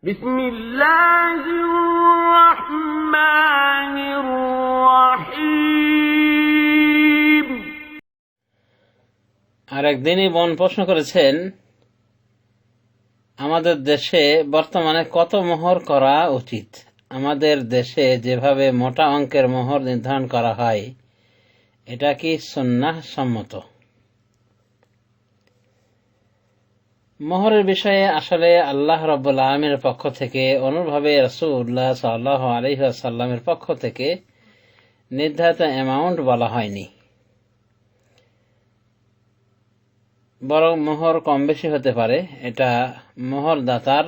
بسم الله الرحمن الرحيم। আরেকদিনই বোন প্রশ্ন করেছেন, আমাদের দেশে বর্তমানে কত মোহর করা উচিত? আমাদের দেশে যেভাবে মোটা অঙ্কের মোহর নির্ধারণ করা হয়, এটা কি সুন্নাহ সম্মত? মোহরের বিষয়ে আসলে আল্লাহ রাব্বুল আলামিনের পক্ষ থেকে, অনুরূপভাবে রাসূলুল্লাহ সাল্লাল্লাহু আলাইহি ওয়াসাল্লামের পক্ষ থেকে নির্ধারিত অ্যামাউন্ট বলা হয়নি। বরং মোহর কম বেশি হতে পারে, এটা মোহর দাতার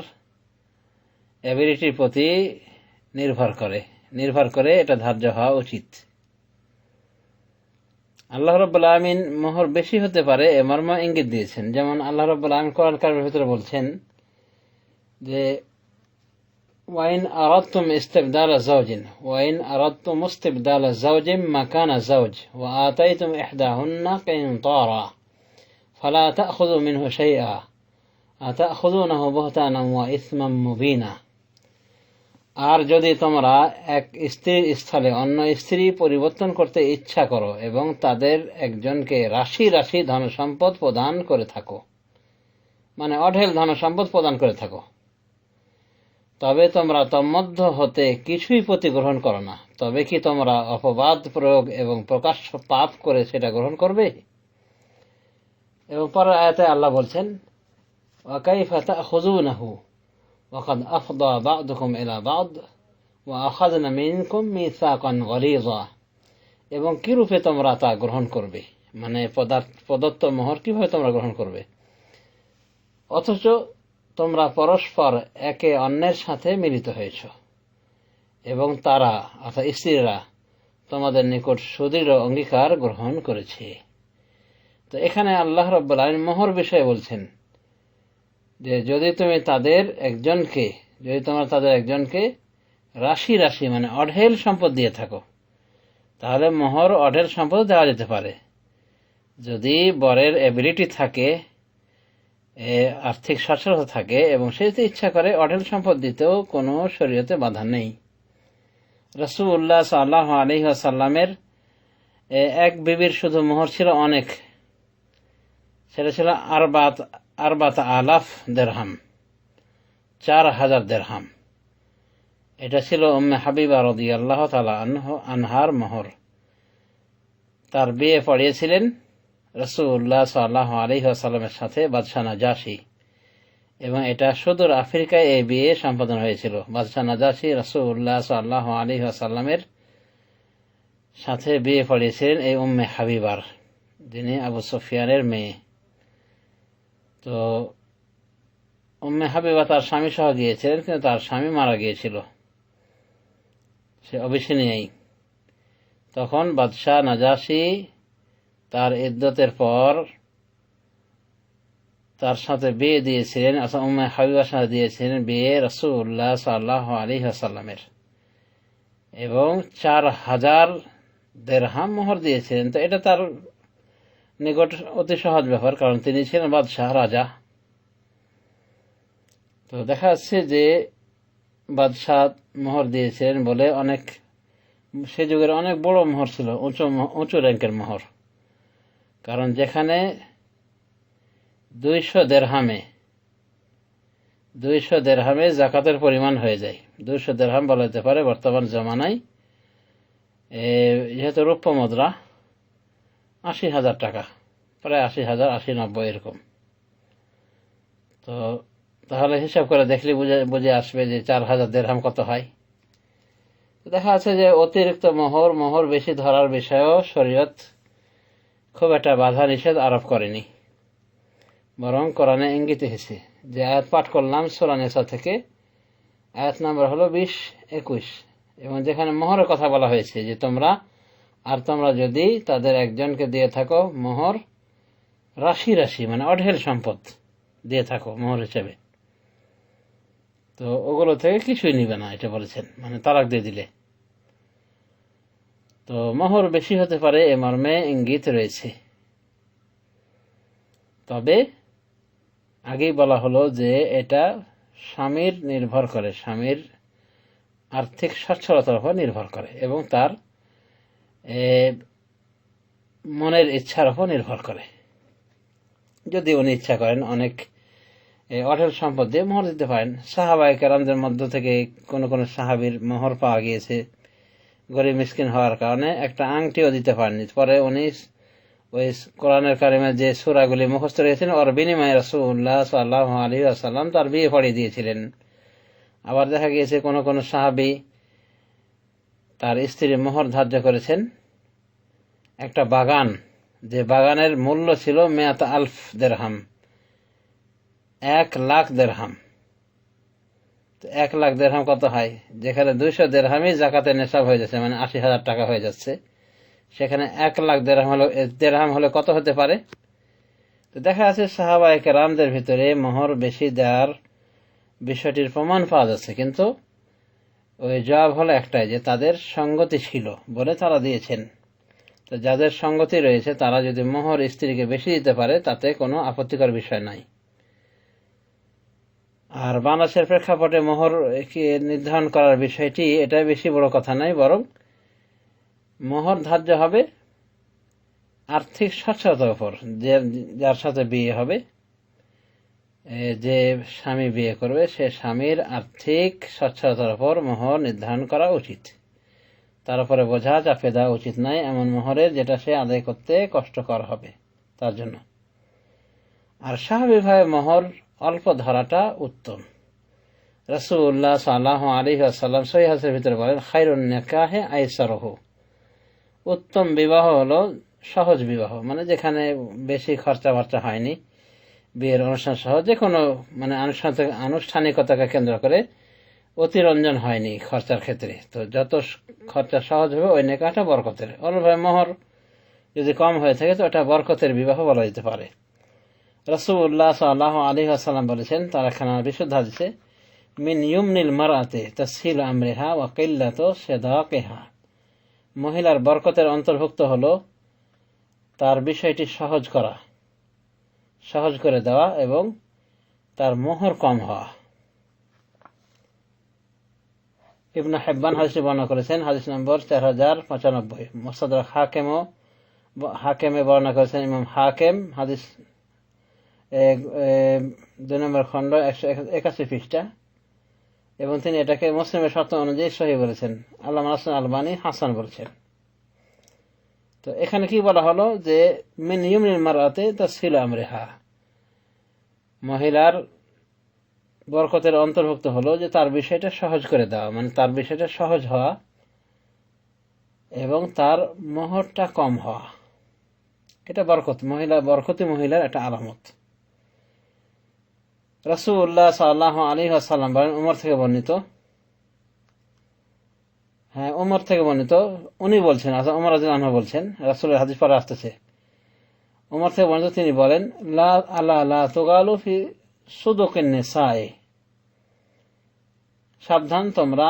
এবিলিটির প্রতি নির্ভর করে এটা ধার্য হওয়া উচিত। আল্লাহ রাব্বুল আলামিন মোহর বেশি হতে পারে এ মর্ম ইঙ্গিত দিয়েছেন। যেমন আল্লাহ রাব্বুল আলামিন কোরআন কারীমের ভিতরে বলছেন যে ওয়াইন আরাদতুম ইস্তিবদালা যাওজিন মাকানা যাওজ ওয়া আতাইতুম ইহদাহুন্না কিনতারা ফালা তাখুযু মিনহু শাইআ আতাখুযুনাহু বুহতানান ওয়া ইসমান মুবিনা। আর যদি তোমরা এক স্ত্রীর স্থলে অন্য স্ত্রী পরিবর্তন করতে ইচ্ছা করো এবং তাদের একজনকে রাশি রাশি ধন সম্পদ প্রদান করে থাকো, মানে অঢেল ধন সম্পদ প্রদান করে থাকো, তবে তোমরা তন্মধ্য হতে কিছুই প্রতিগ্রহণ করো না, তবে কি তোমরা অপবাদ প্রয়োগ এবং প্রকাশ্য পাপ করে সেটা গ্রহণ করবে? এবং পরের আয়াতে আল্লাহ বলছেন ওয়া কাইফা তাখুযুনাহু وقد أفضى بعضكم إلى بعض وأخذنا منكم ميثاقا غليظا। এবং কি রূপে তোমরা তা গ্রহণ করবে, মানে প্রদত্ত মোহর কিভাবে তোমরা গ্রহণ করবে, অথচ তোমরা পরস্পর একে অন্যের সাথে মিলিত হয়েছ এবং তারা অর্থাৎ স্ত্রীরা তোমাদের নিকট সুদৃঢ় অঙ্গীকার গ্রহণ করেছে। তো এখানে আল্লাহ রাব্বুল আলামিন মোহর বিষয়ে বলছেন যে যদি তোমরা তাদের একজনকে রাশি রাশি মানে অঢেল সম্পদ দিয়ে থাকো, তাহলে মোহর অঢেল সম্পদ দেওয়া যেতে পারে। যদি বরের এবিলিটি থাকে, আর্থিক সচ্ছলতা থাকে এবং সে যদি ইচ্ছা করে অঢেল সম্পদ দিতেও কোনো শরীয়তে বাধা নেই। রাসূলুল্লাহ সাল্লাল্লাহু আলাইহি ওয়াসাল্লামের এক বিবির শুধু মোহর ছিল অনেক, সেটা ছিল আরবাত আলাফ দেরহাম, 4000 দেরহাম। এটা ছিল উম্মে হাবিবা রাদিয়াল্লাহু তাআলা আনহার মোহর। তার বিয়ে পড়িয়েছিলেন রাসূলুল্লাহ সাল্লাল্লাহু আলাইহি ওয়াসাল্লামের সাথে বাদশাহ নাজাশী, এবং এটা সুদূর আফ্রিকায় এই বিয়ে সম্পাদন হয়েছিল। বাদশাহ নাজাশী রাসূলুল্লাহ সাল্লাল্লাহু আলাইহি ওয়াসাল্লামের সাথে বিয়ে পড়িয়েছিলেন এই উম্মে হাবিবার, যিনি আবু সুফিয়ানের মেয়ে। তো উম্মে হাবিবা তার স্বামী সহ গিয়েছিলেন, কিন্তু তার স্বামী মারা গিয়েছিল, সে অবিসিনিয়াই। তখন বাদশাহ নাজাশী তার ইদ্দতের পর তার সাথে বিয়ে দিয়েছিলেন, উম্মে হাবিবার সাথে দিয়েছিলেন বিয়ে রাসূলুল্লাহ সাল্লাল্লাহু আলাইহি ওয়াসাল্লামের, এবং 4000 দেরহাম মোহর দিয়েছিলেন। তো এটা তার নিকট অতি সহজ ব্যাপার, কারণ তিনি ছিলেন বাদশাহ, রাজা। তো দেখা যাচ্ছে যে বাদশাহ মোহর দিয়েছিলেন বলে সে যুগের অনেক বড় মোহর ছিল, উঁচু র্যাঙ্কের মোহর। কারণ যেখানে 200 দেরহামে জাকাতের পরিমাণ হয়ে যায়, 200 দেরহাম বলা যেতে পারে বর্তমান জমানায় যেহেতু রৌপ্য মুদ্রা 80,000 টাকা, প্রায় 80,000, 80-90 এরকম। তো তাহলে হিসাব করে দেখলে বুঝে আসবে যে 4000 দেরহাম কত হয়। দেখা যাচ্ছে যে অতিরিক্ত মোহর বেশি ধরার বিষয়েও শরীয়ত খুব একটা বাধা নিষেধ আরোপ করেনি, বরং কোরআনে ইঙ্গিত এসেছে। যে আয়াত পাঠ করলাম সূরা নিসা থেকে, আয়াত নাম্বার হলো 20-21, এবং যেখানে মোহরের কথা বলা হয়েছে যে তোমরা যদি তাদের একজনকে দিয়ে থাকো মোহর রাশি রাশি মানে অঢেল সম্পদ দিয়ে থাকো মোহর হিসেবে, তো ওগুলো থেকে কিছুই নিবে না, এটা বলেছেন, মানে তালাক দিয়ে দিলে। তো মোহর বেশি হতে পারে এ মর্মে ইঙ্গিত রয়েছে। তবে আগেই বলা হলো যে এটা স্বামীর নির্ভর করে, স্বামীর আর্থিক সচ্ছলতার উপর নির্ভর করে এবং তার মনের ইচ্ছার উপর নির্ভর করে। যদি উনি ইচ্ছা করেন অনেক অঢেল সম্পদ দিয়ে মোহর দিতে পারেন। সাহাবায়ে কেরামদের মধ্য থেকে কোন কোন সাহাবীর মোহর পাওয়া গিয়েছে গরিব মিসকিন হওয়ার কারণে, একটা আংটিও দিতে পারেননি। পরে উনি ওই কোরআনের কারিমের যে সূরাগুলি মুখস্থ রয়েছেন ওর বিনিময়ে রাসূলুল্লাহ সাল্লাল্লাহু আলাইহি ওয়াসাল্লাম তার বিয়ে পড়িয়ে দিয়েছিলেন। আবার দেখা গিয়েছে কোন কোন সাহাবী তার স্ত্রীর মোহর ধার্য করেছেন একটা বাগান, যে বাগানের মূল্য ছিল মিয়াত আলফ দিরহাম, 1,00,000 দিরহাম। 1,00,000 দিরহাম কত হয়? যেখানে 200 দিরহামই যাকাতের নেশাব হয়ে যাচ্ছে, মানে 80,000 টাকা হয়ে যাচ্ছে, সেখানে 1,00,000 দিরহাম হলে কত হতে পারে? তো দেখা যাচ্ছে সাহাবায়ে কেরামদের ভিতরে মোহর বেশি দেওয়ার বিষয়টির প্রমাণ পাওয়া যাচ্ছে, কিন্তু ওই জবাব হলো একটাই, যে তাদের সঙ্গতি ছিল বলে তারা দিয়েছেন। তো যাদের সঙ্গতি রয়েছে তারা যদি মোহর স্ত্রীকে বেশি দিতে পারে তাতে কোনো আপত্তিকর বিষয় নাই। আর বাংলাদেশের প্রেক্ষাপটে মোহর নির্ধারণ করার বিষয়টি এটা বেশি বড় কথা নয়, বরং মোহর ধার্য হবে আর্থিক সচ্ছলতার উপর। যার সাথে বিয়ে হবে, যে স্বামী বিয়ে করবে, সে স্বামীর আর্থিক সচ্ছলতার উপর মোহর নির্ধারণ করা উচিত। তার উপরে বোঝা চাপে দেওয়া উচিত নয় এমন মোহরের যেটা সে আদায় করতে কষ্টকর হবে তার জন্য। আর স্বাভাবিকভাবে মোহর অল্প ধরাটা উত্তম। রাসূলুল্লাহ সাল্লাল্লাহু আলাইহি ওয়াসাল্লাম সহিহ হাদিসের ভিতরে বলেন, খায়রুন নিকাহি আইসারুহু, উত্তম বিবাহ হলো সহজ বিবাহ, মানে যেখানে বেশি খরচা বার্চা হয়নি, বিয়ের অনুষ্ঠান সহ যে কোনো মানে আনুষ্ঠানিকতাকে কেন্দ্র করে অতিরঞ্জন হয়নি খরচার ক্ষেত্রে। তো যত খরচা সহজ হবে ওই নিকাহটা বরকতের। অন্যভাবে মোহর যদি কম হয়ে থাকে তো এটা বরকতের বিবাহ বলা যেতে পারে। রাসূলুল্লাহ সাল্লাল্লাহু আলাইহি ওয়াসাল্লাম বলেছেন, তার একখানা বিশুদ্ধ হাদিসে, মিন ইউমনিল মারআতি তাসহিল আমরিহা ওয়া কিল্লাতু সাদাকিহা, মহিলার বরকতের অন্তর্ভুক্ত হলো তার বিষয়টি সহজ করা, সহজ করে দেওয়া এবং তার মোহর কম হওয়া। ইবনে হিব্বান হাদিসটি বর্ণনা করেছেন, হাদিস নম্বর 4095। মুস্তাদরাক হাকিমে বর্ণনা করেছেন ইমাম হাকিম, হাদিস 2 নম্বর খণ্ড 181 পৃষ্ঠা, এবং তিনি এটাকে মুসলিমের শর্ত অনুযায়ী সহিহ বলেছেন। আল্লামা নাসির আলবানী হাসান বলেছেন। তো এখানে কি বলা হলো, যে মিন ইউমনিল মারআতি তাসহিল আমরিহা, মহিলার বরকতের অন্তর্ভুক্ত হলো যে তার বিষয়টা সহজ করে দেওয়া, মানে তার বিষয়টা সহজ হওয়া এবং তার মোহরটা কম হওয়া। এটা বরকত, বরকতি মহিলার একটা আলামত। রাসূলুল্লাহ সাল্লাল্লাহু আলাইহি ওয়াসাল্লাম বলেন, উমর থেকে বর্ণিত, উমর থেকে বর্ণিত, উনি বলছেন, আচ্ছা উমর রাদিয়াল্লাহু আনহু বলছেন, রাসূলের হাদিস পরে আসতেছে। উমর থেকে বর্ণিত, তিনি বলেন, লা তুগালু ফি সুদুকিন নিসায়ে, সাবধান তোমরা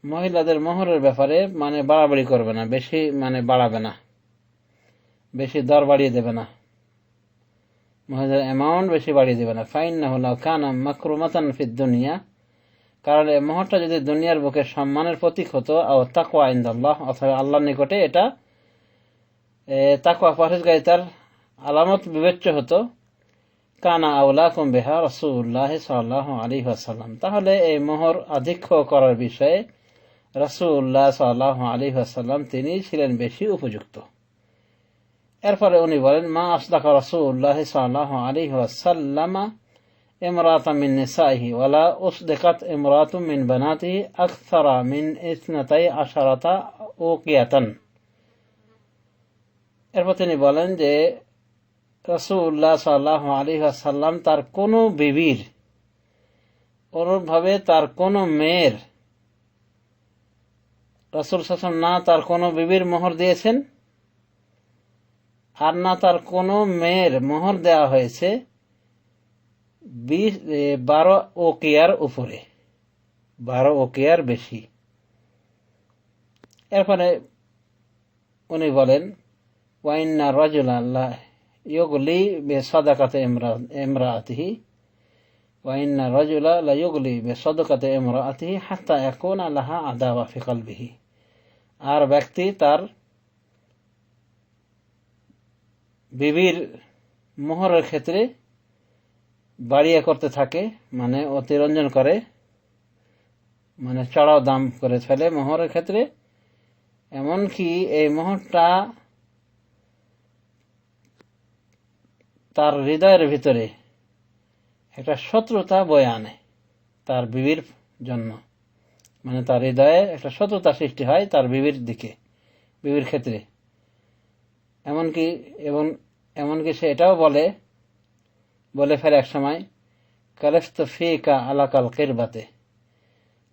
মহিলাদের মোহরের ব্যাপারে মানে বাড়াবাড়ি করবে না, বেশি মানে বাড়াবে না, বেশি দর বাড়িয়ে দেবে না, মহিলাদের অ্যামাউন্ট বেশি বাড়িয়ে দেবে না। ফাইন্নাহু লাউ কানা মাকরুমাতান ফিদ দুনিয়া, কারণ এই মোহরটা যদি দুনিয়ার বুকে সম্মানের প্রতীক হতো, আও তাকওয়া ইনদাল্লাহ, অথবা আল্লাহর নিকটে এটা তাকওয়া পরহেজগারিতার আলামত বিবেচ্য হতো, কানা আওলাকুম বিহা রাসূলুল্লাহ সাল্লাল্লাহু আলাইহি ওয়াসাল্লাম, তাহলে এই মোহর আধিক্য করার বিষয়ে রাসূলুল্লাহ সাল্লাল্লাহু আলাইহি ওয়াসাল্লাম তিনি ছিলেন বেশি উপযুক্ত। এরপরে উনি বলেন, মা আসদাকা রাসূলুল্লাহ সাল্লাল্লাহু আলাইহি ওয়াসাল্লাম ইমরাতাম মিন নিসাইহি ওয়ালা উসদিকাত ইমরাতুম মিন বানাতিহি আকসারা মিন 12 উকিয়াতান। এরপর তিনি বলেন যে রাসূলুল্লাহ সাল্লাল্লাহু আলাইহি ওয়াসাল্লাম তার কোন বিবির, অনুরূপভাবে তার কোন মেয়ের, রাসূল সাল্লাল্লাহু আলাইহি ওয়াসাল্লাম না তার কোন বিবির মোহর দিয়েছেন আর না তার কোন মেয়ের মোহর দেওয়া হয়েছে 12 ওকিয়ার উপরে, 12 ওকিয়ার বেশি। এরপরে উনি বলেন, ওয়াইন্না রাজুলা লা ইউগলি বিসাদাকাতি ইমরাতিহি, ওয়াইন্না রাজুলা লা ইউগলি বিসাদকাতি ইমরাআতিহি হাত্তা ইয়াকুনা লাহা আদাওয়া ফি কলবিহি। আর ব্যক্তি তার বিবির মোহরের ক্ষেত্রে বাড়িয়ে করতে থাকে, মানে অতিরঞ্জন করে, মানে চড়াও দাম করে ফেলে মোহরের ক্ষেত্রে, এমনকি এই মোহরটা তার হৃদয়ের ভিতরে একটা শত্রুতা বয়ে আনে তার বিবির জন্য, মানে তার হৃদয়ে একটা শত্রুতা সৃষ্টি হয় তার বিবির দিকে, বিবির ক্ষেত্রে। এমনকি সে এটাও বলে ফেলে এক সময়, কালেফতু ফিকা আলাকাল কিরবাতে,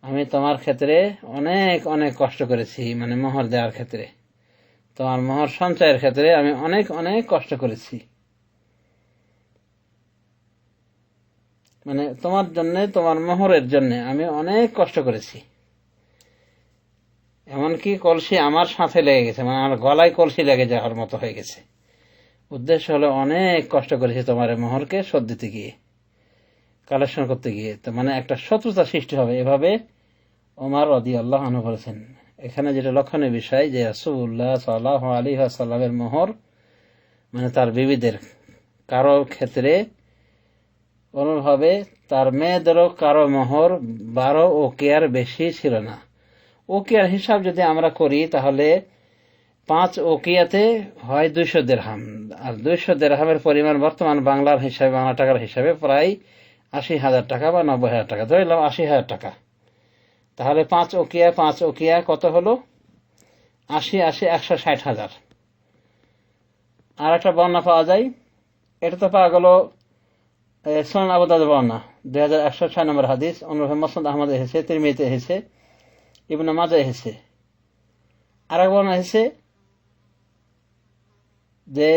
আমি তোমার ক্ষেত্রে অনেক অনেক কষ্ট করেছি, মানে মোহর দেওয়ার ক্ষেত্রে, তোমার মোহর সঞ্চয়ের ক্ষেত্রে আমি অনেক অনেক কষ্ট করেছি, মানে তোমার জন্য, তোমার মোহরের জন্য আমি অনেক কষ্ট করেছি। এমনকি কলসি আমার সাথে লেগে গেছে, মানে আমার গলায় কলসি লেগে যাওয়ার মতো হয়ে গেছে। উদ্দেশ্য হলো অনেক কষ্ট করেছি তোমার মোহরকে শোধ দিতে গিয়ে, কালেকশন করতে গিয়ে। তো মানে একটা শত্রুতা সৃষ্টি হবে, এভাবে ওমর রাদিয়াল্লাহু আনহু বলেছেন। এখানে যেটা লক্ষণীয় বিষয় যে রাসূলুল্লাহ সাল্লাল্লাহু আলাইহি ওয়াসাল্লামের মোহর, মানে তার বিবিদের কারো ক্ষেত্রে অনুভাবে তার মেয়েদেরও কারো মোহর 12 ওকিয়ার বেশি ছিল না। ওকিয়ার হিসাব যদি আমরা করি তাহলে 5 ওকিয়াতে হয় 200 দিরহাম, আর 200 দিরহামের পরিমাণ বর্তমান বাংলার হিসাবে, বাংলা টাকার হিসাবে প্রায় 80,000 টাকা বা 90,000 টাকা, ধরলাম 80,000 টাকা। তাহলে 5 ওকিয়া কত হলো? 80 160,000। আর একটা বর্ণনা পাওয়া যায়, এটা তো পাওয়া গেল সুনান আবু দাউদের বর্ণনা, 2106 নম্বর হাদিস। অনুরূপে মুসনাদ আহমদ এসেছে, তিরমিজিতে এসেছে, ইবনে মাজাহ এসেছে। আর এক বর্ণনা এসেছে যে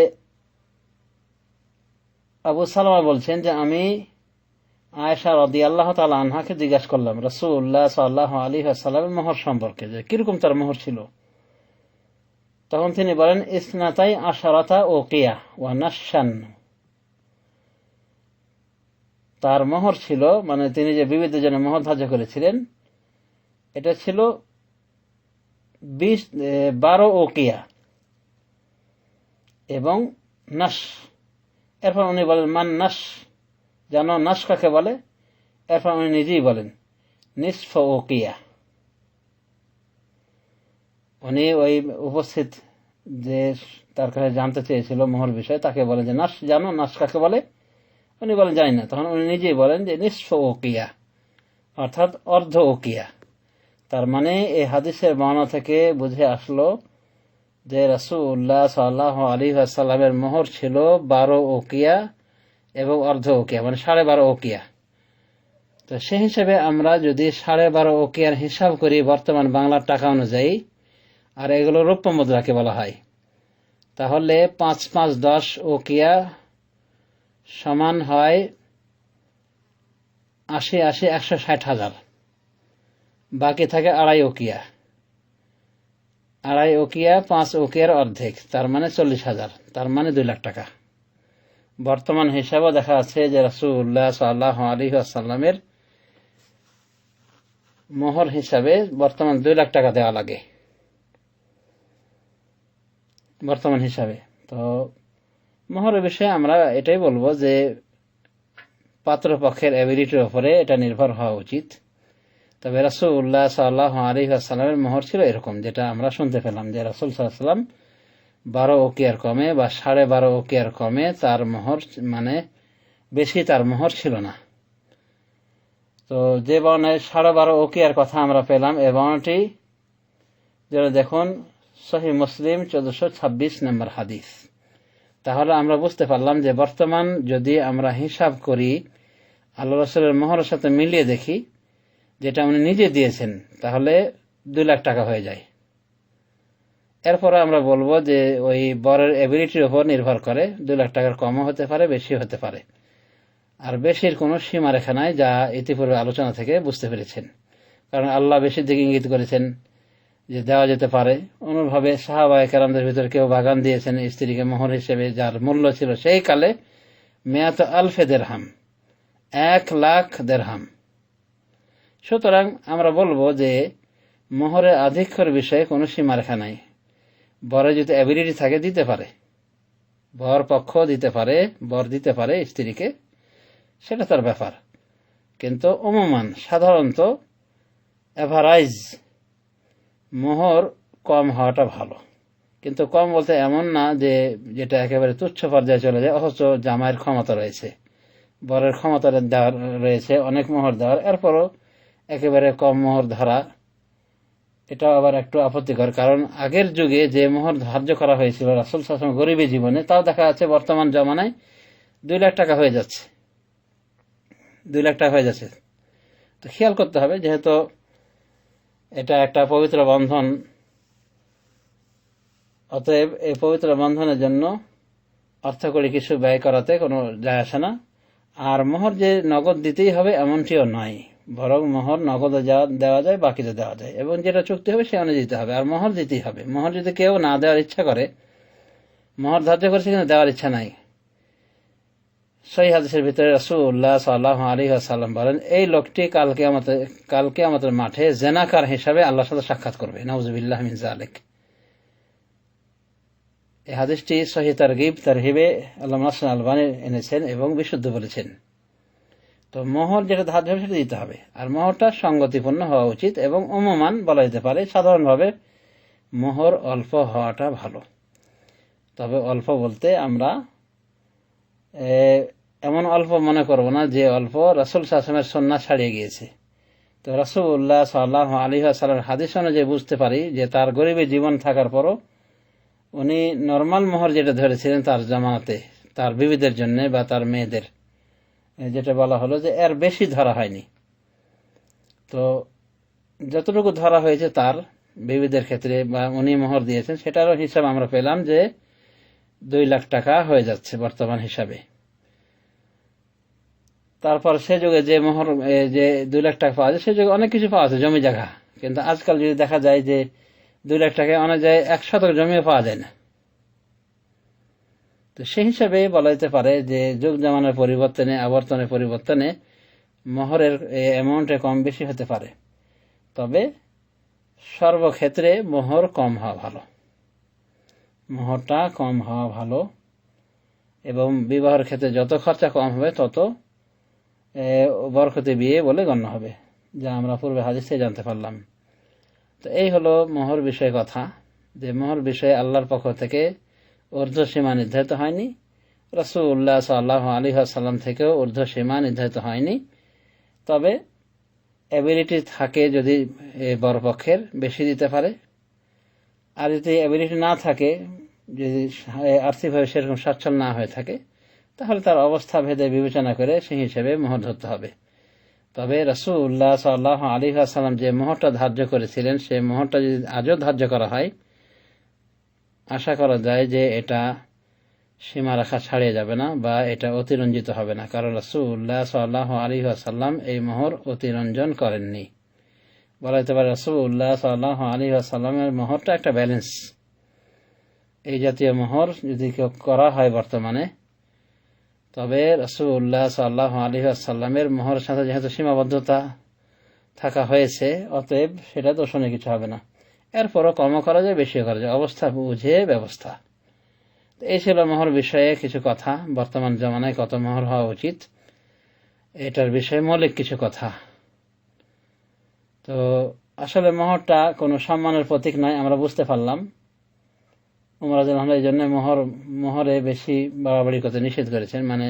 আবু সালামা বলছেন যে আমি আয়েশা রাদিয়াল্লাহু তাআলা আনহাকে জিজ্ঞাসা করলাম রাসূলুল্লাহ সাল্লাল্লাহু আলাইহি ওয়াসাল্লামের মোহর সম্পর্কে, যে কিরকম তার মোহর ছিল। তখন তিনি বলেন, ইসনাতাই আশারাতা ওকিয়া ওয়া নাশান, তার মোহর ছিল, মানে তিনি যে বিবিদের জন্য মোহর ধার্য করেছিলেন, এটা ছিল 12 ওকিয়া এবং নাশ। এরপর উনি বলেন, মান নাশ, জানো নাশ কাকে বলে? এরপর উনি নিজেই বলেন নিসফ ওকিয়া। উনি ওই উপস্থিত যে তার কাছে জানতে চেয়েছিল মোহর বিষয়, তাকে বলেন যে নাশ জানো, নাশ কাকে বলে? উনি বলেন জানি না। তখন উনি নিজেই বলেন যে নিসফ ওকিয়া, অর্থাৎ অর্ধ ওকিয়া। তার মানে এই হাদিসের বর্ণনা থেকে বুঝে আসলো যে রাসূলুল্লাহ সাল্লাল্লাহু আলাইহি ওয়াসাল্লামের মোহর ছিল 12 ওকিয়া এবং অর্ধ ওকিয়া, মানে 12.5 ওকিয়া। তো সেই হিসেবে আমরা যদি 12.5 ওকিয়ার হিসাব করি বর্তমান বাংলার টাকা অনুযায়ী, আর এগুলো রৌপ্য মুদ্রাকে বলা হয়, তাহলে 5 5 10 ওকিয়া সমান হয় 80 160,000। বাকি থাকে 2.5 ওকিয়া। 2.5 ওকিয়া 5 ওকিয়ার অর্ধেক, তার মানে 40,000, তার মানে 2 লাখ টাকা। বর্তমান হিসাবে দেখা যাচ্ছে যে রাসূলুল্লাহ সাল্লাল্লাহু আলাইহি ওয়াসাল্লামের মোহর হিসাবে বর্তমান 2 লাখ টাকা দেওয়া লাগে বর্তমান হিসাবে। তো মোহরের বিষয়ে আমরা এটাই বলবো যে পাত্রপক্ষের এবিলিটির উপরে এটা নির্ভর হওয়া উচিত। তবে রাসূলুল্লাহ সাল্লাল্লাহু আলাইহি ওয়াসাল্লামের মোহর ছিল এরকম, যেটা আমরা শুনতে পেলাম যে রাসূল সাল্লাল্লাহু আলাইহি ওয়াসাল্লাম 12 ওকিয়ার কমে বা 12.5 ওকিয়ার কমে তার মোহর, মানে বেশি তার মোহর ছিল না। তো যে বর্ণায় 12.5 ওকিয়ার কথা আমরা পেলাম, এই বর্ণাটি যেটা দেখুন সহিহ মুসলিম 1426 নম্বর হাদিস। তাহলে আমরা বুঝতে পারলাম যে বর্তমান যদি আমরা হিসাব করি আল্লাহ রাসূলের মোহরের সাথে মিলিয়ে দেখি, যেটা উনি নিজে দিয়েছেন, তাহলে 2 লাখ টাকা হয়ে যায়। এরপরে আমরা বলবো যে ওই বরের এবিলিটির উপর নির্ভর করে, 2 লাখ টাকার কমও হতে পারে, বেশি হতে পারে। আর বেশির কোনো সীমা রেখা নাই, যা ইতিপূর্বে আলোচনা থেকে বুঝতে পেরেছেন। কারণ আল্লাহ বেশির দিকে ইঙ্গিত করেছেন যে দেওয়া যেতে পারে। অনুরূপভাবে সাহাবায়ে কেরামদের ভিতরে কেউ বাগান দিয়েছেন স্ত্রীকে মোহর হিসেবে, যার মূল্য ছিল সেই কালে 100,000 দিরহাম, 1,00,000 দিরহাম। সুতরাং আমরা বলবো যে মোহরের আধিক্যের বিষয়ে কোনো সীমারেখা নাই। বরে যদি অ্যাবিলিটি থাকে দিতে পারে, বর পক্ষ দিতে পারে, বর দিতে পারে স্ত্রীকে, সেটা তার ব্যাপার। কিন্তু অনুমান সাধারণত এভারাইজ মোহর কম হওয়াটা ভালো। কিন্তু কম বলতে এমন না যে যেটা একেবারে তুচ্ছ পর্যায়ে চলে যায়, অথচ জামাইয়ের ক্ষমতা রয়েছে, বরের ক্ষমতা দেওয়ার রয়েছে অনেক মোহর দেওয়ার, এরপরও একেবারে কম মোহর ধরা, এটাও আবার একটু আপত্তিকর। কারণ আগের যুগে যে মোহর ধার্য করা হয়েছিল রাসূল সাল্লাল্লাহু আলাইহি ওয়াসাল্লাম গরিবী জীবনে, তাও দেখা যাচ্ছে বর্তমান জমানায় 2 লাখ টাকা হয়ে যাচ্ছে, 2 লাখ টাকা হয়ে যাচ্ছে। তো খেয়াল করতে হবে, যেহেতু এটা একটা পবিত্র বন্ধন, অতএব এই পবিত্র বন্ধনের জন্য অর্থকরী কিছু ব্যয় করাতে কোনো যায় আসে না। আর মোহর যে নগদ দিতেই হবে এমনটিও নয়, বরং মোহর নগদে দেওয়া যায়, বাকিতে দেওয়া যায়, এবং যেটা চুক্তি হবে সে অনুযায়ী দিতে হবে। আর মোহর দিতেই হবে। মোহর যদি কেউ না দেওয়ার ইচ্ছা করে, মোহর ধার্য করেছে কিন্তু দেওয়ার ইচ্ছা নাই, সহিহ হাদিসের ভিতরে রাসূলুল্লাহ সাল্লাল্লাহু আলাইহি ওয়াসাল্লাম বলেন, এই লোকটি কাল কিয়ামতের মাঠে জেনাকার হিসাবে আল্লাহর সাথে সাক্ষাৎ করবে। নাউযুবিল্লাহি মিন যালিক। এই হাদিসটি সহিহ তারহিবে আল্লামা নাসির আলবানী এনেছেন এবং বিশুদ্ধ বলেছেন। তো মোহর যেটা ধার্য হবে সেটা দিতে হবে, আর মোহরটা সঙ্গতিপূর্ণ হওয়া উচিত। এবং অনুমান বলা যেতে পারে সাধারণভাবে মোহর অল্প হওয়াটা ভালো। তবে অল্প বলতে আমরা এমন অল্প মনে করব না যে অল্প রাসূল সাল্লাল্লাহু আলাইহি ওয়াসাল্লামের সুন্নাহ ছাড়িয়ে গিয়েছে। তো রাসূলুল্লাহ সাল্লাল্লাহু আলাইহি ওয়াসাল্লামের হাদিস অনুযায়ী বুঝতে পারি যে তার গরিবী জীবন থাকার পরও উনি নরমাল মোহর যেটা ধরেছিলেন তার জামাতে, তার বিবিদের জন্য বা তার মেয়েদের, যেটা বলা হলো যে এর বেশি ধরা হয়নি। তো যতটুকু ধরা হয়েছে তার বিবিদের ক্ষেত্রে বা উনি মোহর দিয়েছেন, সেটারও হিসাব আমরা পেলাম যে 2 লাখ টাকা হয়ে যাচ্ছে বর্তমান হিসাবে। তারপর সে যুগে যে মোহর যে 2 লাখ টাকা পাওয়া যায়, সে যুগে অনেক কিছু পাওয়া যায়, জমি জায়গা। কিন্তু আজকাল যদি দেখা যায় যে 2 লাখ টাকায় অনেক জায়গায় 1 শতক জমিও পাওয়া যায় না। তো সেই হিসাবে বলা যেতে পারে যে যুগ জামানার পরিবর্তনে, আবর্তনের পরিবর্তনে মোহরের অ্যামাউন্টে কম বেশি হতে পারে। তবে সর্বক্ষেত্রে মোহর কম হওয়া ভালো, মোহরটা কম হওয়া ভালো। এবং বিবাহের ক্ষেত্রে যত খরচা কম হবে তত বরকতে বিয়ে বলে গণ্য হবে, যা আমরা পূর্বে হাদিস থেকে জানতে পারলাম। তো এই হলো মোহর বিষয়ে কথা, যে মোহর বিষয়ে আল্লাহর পক্ষ থেকে ঊর্ধ্ব সীমা নির্ধারিত হয়নি, রাসূলুল্লাহ সাল্লাল্লাহু আলাইহি ওয়াসাল্লাম থেকেও ঊর্ধ্ব সীমা নির্ধারিত হয়নি। তবে অ্যাবিলিটি থাকে যদি বরপক্ষের, বেশি দিতে পারে। আর যদি অ্যাবিলিটি না থাকে, যদি আর্থিকভাবে সেরকম সচ্ছল না হয়ে থাকে, তাহলে তার অবস্থা ভেদে বিবেচনা করে সেই হিসেবে মোহর ধরতে হবে। তবে রাসূলুল্লাহ সাল্লাল্লাহু আলাইহি ওয়াসাল্লাম যে মোহরটা ধার্য করেছিলেন, সে মোহরটা যদি আজও ধার্য করা হয়, আশা করা যায় যে এটা সীমারেখা ছাড়িয়ে যাবে না বা এটা অতিরঞ্জিত হবে না। কারণ রাসূলুল্লাহ সাল্লাল্লাহু আলাইহি ওয়াসাল্লাম এই মোহর অতিরঞ্জন করেননি। বলা যেতে পারে রাসূলুল্লাহ সাল্লাল্লাহু আলাইহি ওয়াসাল্লামের মোহরটা একটা ব্যালেন্স। এই জাতীয় মোহর যদি কেউ করা হয় বর্তমানে, তবে রাসূলুল্লাহ সাল্লাল্লাহু আলাইহি ওয়াসাল্লামের মোহরের সাথে যেহেতু সীমাবদ্ধতা থাকা হয়েছে, অতএব সেটা দোষণীয় কিছু হবে না। এরপরও কমও করা যায়, বেশিও করা যায়, অবস্থা বুঝে ব্যবস্থা। এই ছিল মোহর বিষয়ে কিছু কথা। বর্তমান জামানায় কত মোহর হওয়া উচিত এটার বিষয়ে মৌলিক কিছু কথা। তো আসলে মোহরটা কোনো সম্মানের প্রতীক নয়, আমরা বুঝতে পারলাম। ওমর রাদিয়াল্লাহু আনহু এই জন্য মোহরে বেশি বাড়াবাড়ি করতে নিষেধ করেছেন, মানে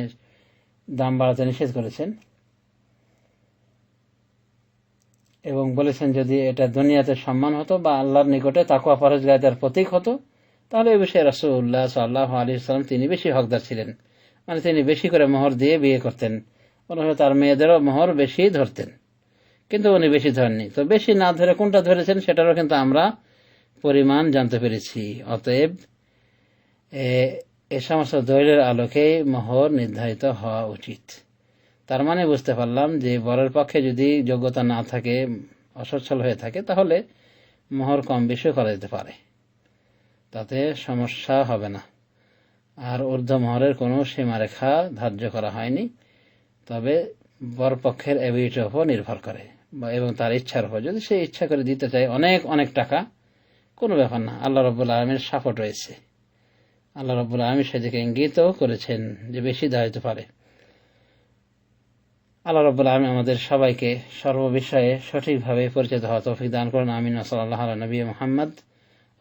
দাম বাড়াতে নিষেধ করেছেন, এবং বলেছেন যদি এটা দুনিয়াতে সম্মান হতো বা আল্লাহর নিকটে তাকওয়া পরহেজগারিতার প্রতীক হতো, তাহলে এই বিষয়ে রাসূলুল্লাহ সাল্লাল্লাহু আলাইহি ওয়াসাল্লাম তিনি বেশি হকদার ছিলেন, মানে তিনি বেশি করে মোহর দিয়ে বিয়ে করতেন, অন্যভাবে তার মেয়েদেরও মোহর বেশি ধরতেন, কিন্তু উনি বেশি ধরেননি। তো বেশি না ধরে কোনটা ধরেছেন সেটারও কিন্তু আমরা পরিমাণ জানতে পেরেছি। অতএব এ সমস্ত দলিলের আলোকে মোহর নির্ধারিত হওয়া উচিত। তার মানে বুঝতে পারলাম যে বরের পক্ষে যদি যোগ্যতা না থাকে, অসচ্ছল হয়ে থাকে, তাহলে মোহর কম বেশি করা যেতে পারে, তাতে সমস্যা হবে না। আর ঊর্ধ্ব মোহরের কোনো সীমারেখা ধার্য করা হয়নি। তবে বরপক্ষের এবিলিটির উপর নির্ভর করে এবং তার ইচ্ছার উপর। যদি সে ইচ্ছা করে দিতে চায় অনেক অনেক টাকা, কোনো ব্যাপার না, আল্লাহ রাব্বুল আলামিনের সাপোর্ট রয়েছে। আল্লাহ রাব্বুল আলামিন সেদিকে ইঙ্গিত করেছেন যে বেশি দেওয়া যেতে পারে। আল্লাহ রাব্বুল আলামিন আমাদের সবাইকে সর্ববিষয়ে সঠিকভাবে পরিচিত হওয়া তৌফিক দান করুন। আমিন। সাল্লাল্লাহু আলা নবী মুহাম্মদ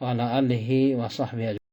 ওয়া আলা আলিহি ওয়া সাহবিহি।